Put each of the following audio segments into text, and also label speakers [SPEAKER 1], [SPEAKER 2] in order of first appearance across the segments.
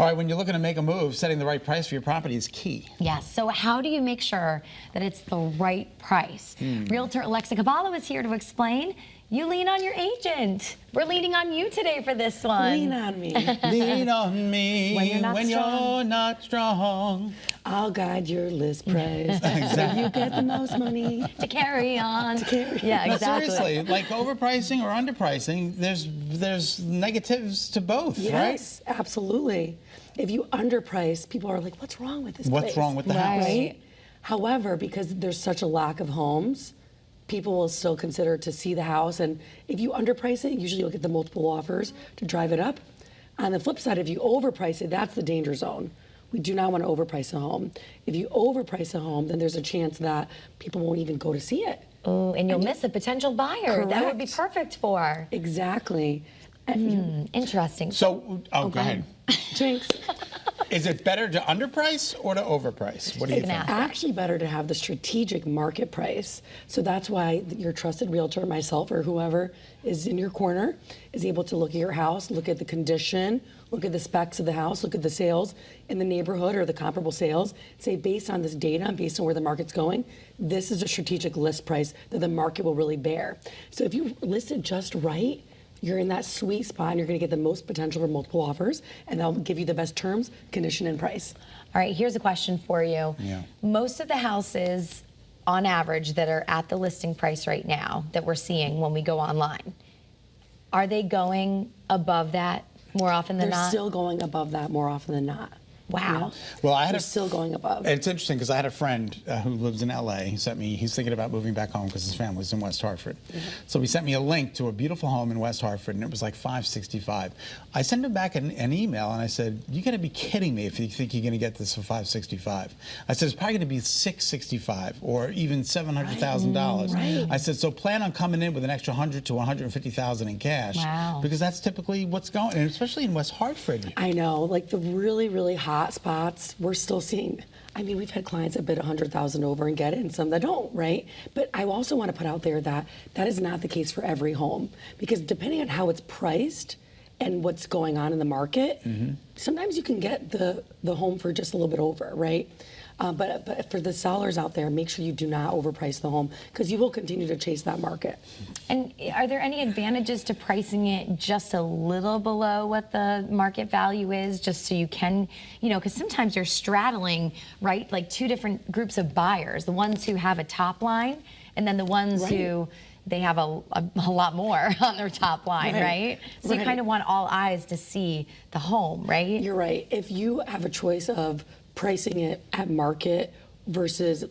[SPEAKER 1] All right, when you're looking to make a move, setting the right price for your property is key.
[SPEAKER 2] Yes, so how do you make sure that it's the right price? Realtor Alexa Kebalo is here to explain. You lean on your agent. We're leaning on you today for this one.
[SPEAKER 3] Lean on me.
[SPEAKER 1] Lean on me
[SPEAKER 2] when you're not
[SPEAKER 1] strong.
[SPEAKER 3] I'll guide your list price.
[SPEAKER 1] Exactly.
[SPEAKER 3] So you get the most money.
[SPEAKER 2] To carry on. Yeah,
[SPEAKER 1] No,
[SPEAKER 2] exactly.
[SPEAKER 1] seriously, like overpricing or underpricing, there's negatives to both, right?
[SPEAKER 3] Yes, absolutely. If you underprice, people are like, what's wrong with this place?
[SPEAKER 1] What's wrong with the house?
[SPEAKER 3] Right? However, because there's such a lack of homes, people will still consider to see the house. And if you underprice it, usually you'll get the multiple offers to drive it up. On the flip side, if you overprice it, that's the danger zone. We do not want to overprice a home. If you overprice a home, then there's a chance that people won't even go to see it.
[SPEAKER 2] Oh, and you'll miss a potential buyer. That would be perfect for.
[SPEAKER 3] Exactly.
[SPEAKER 2] Interesting.
[SPEAKER 1] So, go ahead.
[SPEAKER 3] Jinx.
[SPEAKER 1] Is it better to underprice or to overprice? What do you think?
[SPEAKER 3] Actually better to have the strategic market price. So that's why your trusted realtor, myself or whoever is in your corner, is able to look at your house, look at the condition, look at the specs of the house, look at the sales in the neighborhood or the comparable sales, say based on this data and based on where the market's going, this is a strategic list price that the market will really bear. So if you list it just right, you're in that sweet spot and you're going to get the most potential for multiple offers, and they'll give you the best terms, condition, and price.
[SPEAKER 2] All right, here's a question for you.
[SPEAKER 1] Yeah.
[SPEAKER 2] Most of the houses, on average, that are at the listing price right now that we're seeing when we go online, are they going above that more often than not?
[SPEAKER 3] They're still going above that more often than not.
[SPEAKER 2] Wow.
[SPEAKER 1] Well,
[SPEAKER 3] They're still going above.
[SPEAKER 1] It's interesting because I had a friend who lives in LA. He sent me, he's thinking about moving back home because his family's in West Hartford. So he sent me a link to a beautiful home in West Hartford, and it was like $565. I sent him back an email and I said, you got to be kidding me if you think you're going to get this for $565. I said, it's probably going to be $665 or even $700,000.
[SPEAKER 3] Right.
[SPEAKER 1] I said, so plan on coming in with an extra $100,000 to $150,000 in cash.
[SPEAKER 2] Wow.
[SPEAKER 1] Because that's typically what's going, and especially in West Hartford.
[SPEAKER 3] I know, like the really, really hot spots, we're still seeing. I mean, we've had clients that bid $100,000 over and get it, and some that don't, right? But I also want to put out there that that is not the case for every home, because depending on how it's priced and what's going on in the market, sometimes you can get the home for just a little bit over, right? But for the sellers out there, make sure you do not overprice the home, because you will continue to chase that market.
[SPEAKER 2] And are there any advantages to pricing it just a little below what the market value is, just so you can, because sometimes you're straddling, right, like two different groups of buyers, the ones who have a top line and then the ones who they have a lot more on their top line, right? So you kind of want all eyes to see the home, right?
[SPEAKER 3] You're right. If you have a choice of pricing it at market versus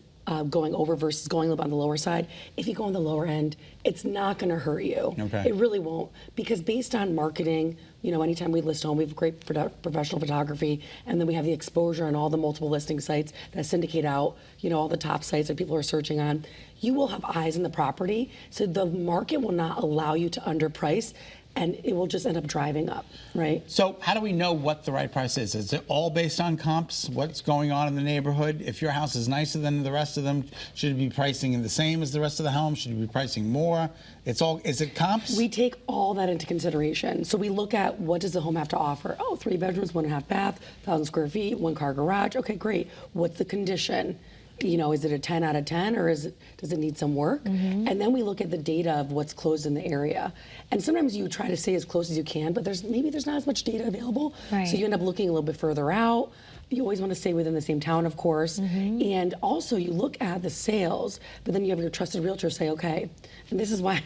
[SPEAKER 3] going over versus going on the lower side, if you go on the lower end, it's not going to hurt you.
[SPEAKER 1] Okay.
[SPEAKER 3] It really won't, because based on marketing, anytime we list home, we have great professional photography, and then we have the exposure on all the multiple listing sites that syndicate out, all the top sites that people are searching on. You will have eyes on the property, so the market will not allow you to underprice, and it will just end up driving up, right?
[SPEAKER 1] So how do we know what the right price is? Is it all based on comps? What's going on in the neighborhood? If your house is nicer than the rest of them, should it be pricing in the same as the rest of the home? Should it be pricing more? Is it comps?
[SPEAKER 3] We take all that into consideration. So we look at, what does the home have to offer? Oh, 3 bedrooms, 1.5 bath, 1,000 square feet, 1-car garage. Okay, great. What's the condition? Is it a 10 out of 10, or does it need some work? And then we look at the data of what's closed in the area. And sometimes you try to stay as close as you can, but maybe there's not as much data available.
[SPEAKER 2] Right.
[SPEAKER 3] So you end up looking a little bit further out. You always want to stay within the same town, of course. And also you look at the sales, but then you have your trusted realtor say, okay, and this is why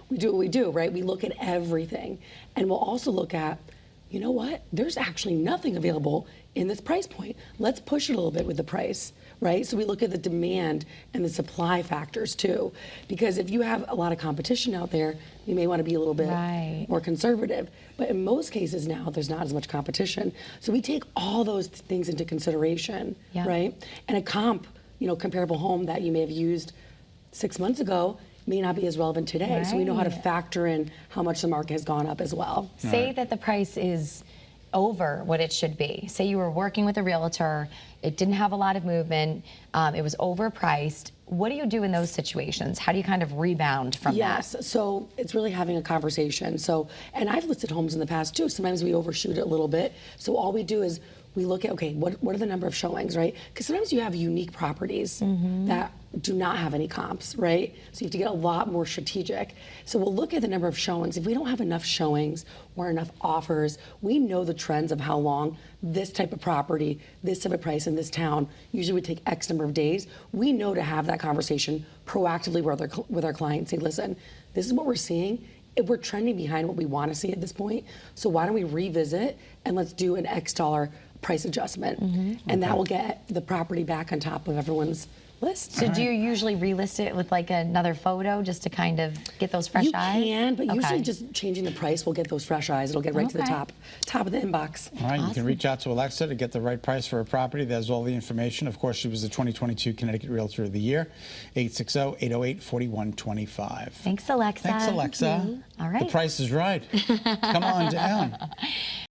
[SPEAKER 3] we do what we do, right? We look at everything. And we'll also look at, you know what? There's actually nothing available in this price point. Let's push it a little bit with the price, right? So we look at the demand and the supply factors too. Because if you have a lot of competition out there, you may want to be a little bit more conservative. But in most cases now, there's not as much competition. So we take all those things into consideration, right? And a comparable home that you may have used 6 months ago may not be as relevant today. So we know how to factor in how much the market has gone up as well.
[SPEAKER 2] Say that the price is over what it should be. Say you were working with a realtor, it didn't have a lot of movement, it was overpriced. What do you do in those situations? How do you kind of rebound from that?
[SPEAKER 3] Yes, so it's really having a conversation. So, and I've listed homes in the past too. Sometimes we overshoot it a little bit. So all we do is we look at, okay, what are the number of showings, right? Because sometimes you have unique properties that do not have any comps, right? So you have to get a lot more strategic. So we'll look at the number of showings. If we don't have enough showings or enough offers, we know the trends of how long this type of property, this type of price in this town usually would take X number of days. We know to have that conversation proactively with our clients. Say, listen, this is what we're seeing. If we're trending behind what we want to see at this point, so why don't we revisit and let's do an X dollar price adjustment, and that will get the property back on top of everyone's list.
[SPEAKER 2] So do you usually relist it with like another photo just to kind of get those fresh
[SPEAKER 3] You
[SPEAKER 2] eyes?
[SPEAKER 3] can, but usually
[SPEAKER 2] Okay.
[SPEAKER 3] just changing the price will get those fresh eyes. It'll get right to the
[SPEAKER 2] Okay.
[SPEAKER 3] top of the inbox.
[SPEAKER 1] All right, you can reach out to Alexa to get the right price for a property. There's all the information. Of course, she was the 2022 Connecticut Realtor of the Year, 860-808-4125.
[SPEAKER 2] Thanks, Alexa.
[SPEAKER 1] Thanks, Alexa.
[SPEAKER 2] All right.
[SPEAKER 1] The price is right. Come on down.